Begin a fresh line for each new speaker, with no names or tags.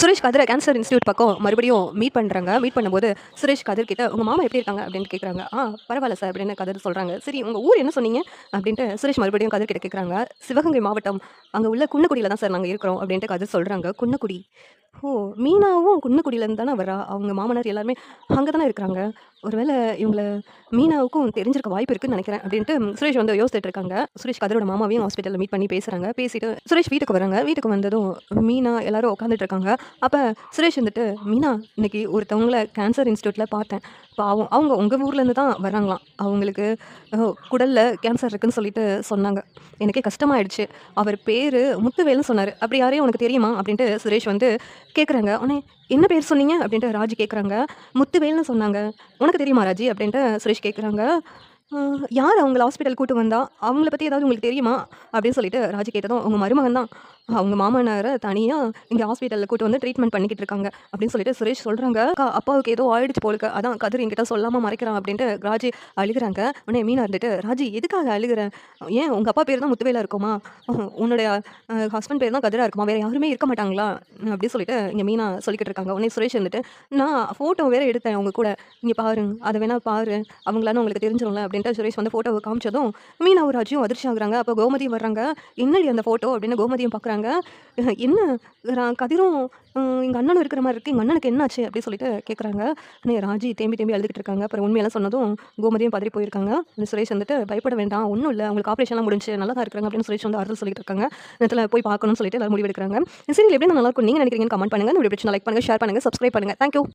Suresh கதிர cancer institute பக்கம் மறுபடியும் meet பண்ணுறாங்க. மீட் பண்ணும்போது சுரேஷ் கதிர் கிட்ட உங்கள் மாமா எப்படி இருக்காங்க அப்படின்னு கேட்குறாங்க. பரவாயில்ல சார் அப்படின்னு கதிர் சொல்கிறாங்க. சரி உங்கள் ஊர் என்ன சொன்னீங்க அப்படின்ட்டு சுரேஷ் மறுபடியும் கதிர் கிட்ட கேட்குறாங்க. சிவகங்கை மாவட்டம் அங்கே உள்ள குன்னக்குடியில் தான் சார் நாங்கள் இருக்கிறோம் அப்படின்ட்டு கதிர் சொல்கிறாங்க. குன்னக்குடி. ஓ! மீனாவும் குன்னக்குடியிலேருந்து தானே வரா? அவங்க மாமனார் எல்லாருமே அங்க தானே இருக்கிறாங்க. ஒருவேளை இவங்கள மீனாவுக்கும் தெரிஞ்சிருக்க வாய்ப்பு இருக்குன்னு நெனைக்கிறேன் அப்டின்ட்டு சுரேஷ் வந்து யோசிச்சுட்டு இருக்காங்க. சுரேஷ் கதிரோட மாமாவையும் ஹாஸ்பிட்டல்ல மீட் பண்ணி பேசுறாங்க. பேசிட்டு சுரேஷ் வீட்டுக்கு வராங்க. வீட்டுக்கு வந்ததும் மீனா எல்லாரும் உட்காந்துட்டு இருக்காங்க. அப்ப சுரேஷ் வந்துட்டு, "மீனா இன்னைக்கு ஒருத்தவங்கள கேன்சர் இன்ஸ்டிடியூட்ல பார்த்தேன். பாவம் அவங்க உங்க ஊர்லேருந்து தான் வராங்களாம். அவங்களுக்கு குடல்ல கேன்சர் இருக்குன்னு சொல்லிட்டு சொன்னாங்க. எனக்கே கஷ்டமாயிடுச்சு. அவர் பேரு முத்துவேல்னு சொன்னாரு. அப்படி யாரையும் உனக்கு தெரியுமா?" அப்படின்ட்டு சுரேஷ் வந்து கேட்குறாங்க. உடனே "என்ன பேர் சொன்னீங்க?" அப்படின்ட்டு ராஜி கேட்குறாங்க. "முத்துவேல்னு சொன்னாங்க. உனக்கு தெரியுமா ராஜி?" அப்படின்ட்டு சுரேஷ் கேட்குறாங்க. "அ யார் அவங்கள ஹாஸ்பிட்டல் கூட்டு வந்தா? அவங்கள பத்தி ஏதாவது உங்களுக்கு தெரியுமா?" அப்படின்னு சொல்லிட்டு ராஜி கேட்டதும், "உங்க மருமகன் தான். அவங்க மாமனார தனியா இங்க ஹாஸ்பிட்டல்ல கூட்டு வந்து ட்ரீட்மெண்ட் பண்ணிக்கிட்டு இருக்காங்க." அப்படின்னு சொல்லிட்டு சுரேஷ் சொல்றாங்க. "அக்கா அப்பாவுக்கு ஏதோ ஆயிடுச்சு போலுக்க. அதான் கதிர் என்கிட்ட சொல்லாம மறைக்கிறான்." அப்படின்ட்டு ராஜி அழுகுறாங்க. உடனே மீனா இருந்துட்டு, "ராஜி எதுக்காக அழுகுற? ஏன் உங்க அப்பா பேர் தான் முத்துவேலா இருக்குமா? உன்னுடைய ஹஸ்பண்ட் பேர் தான் கதிரா இருக்குமா? வேற யாருமே இருக்க மாட்டாங்களா?" அப்படின்னு சொல்லிட்டு இங்க மீனா சொல்லிக்கிட்டு இருக்காங்க. உடனே சுரேஷ் இருந்துட்டு, "நான் ஃபோட்டோ வேற எடுத்தேன் உங்க கூட. இங்க பாரு. அத வேணா பாரு. அவங்களான்னு உங்களுக்கு தெரிஞ்சிரும்ல." அப்படின்ட்டு சுரேஷ் வந்து ஃபோட்டோவ காமிச்சதும், மீனாவும் ராஜியும் அதிர்ச்சி ஆகுறாங்க. அப்ப கோமதியும் வர்றாங்க. "என்னடி அந்த ஃபோட்டோ?" அப்படின்னு கோமதியும் பார்க்குறாங்க. "என்ன கதிரும் எங்க அண்ணனும் இருக்கிற மாரி இருக்கு. எங்க அண்ணனுக்கு என்னாச்சு?" அப்படின்னு சொல்லிட்டு கேட்குறாங்க. உடனே ராஜி தேம்பி தேம்பி அழுதுகிட்டு இருக்காங்க. அப்புறம் உண்மையெல்லாம் சொன்னதும் கோமதியும் பதறி போயிருக்காங்க. சுரேஷ் வந்துட்டு, "பயப்பட வேண்டாம். ஒண்ணும் இல்ல. அவங்களுக்கு ஆப்ரேஷன்லாம் முடிஞ்சுச்சு. நல்லா தான் இருக்காங்க." அப்படின்னு சுரேஷ் வந்து ஆறுதல் சொல்லிட்டு இருக்காங்க. நேரத்துல போய் பார்க்கணும்னு சொல்லிட்டு எல்லாரும் முடிவெடுக்கிறாங்க. சீரியல் எப்படி நல்லா இருக்கும் நீங்க நினைக்கிறீங்கன்னு கமெண்ட் பண்ணுங்க. இந்த வீடியோ பிடிச்சிருந்தா லைக் பண்ணுங்க, ஷேர் பண்ணுங்க, சப்ஸ்கிரைப் பண்ணுங்க. Thank you.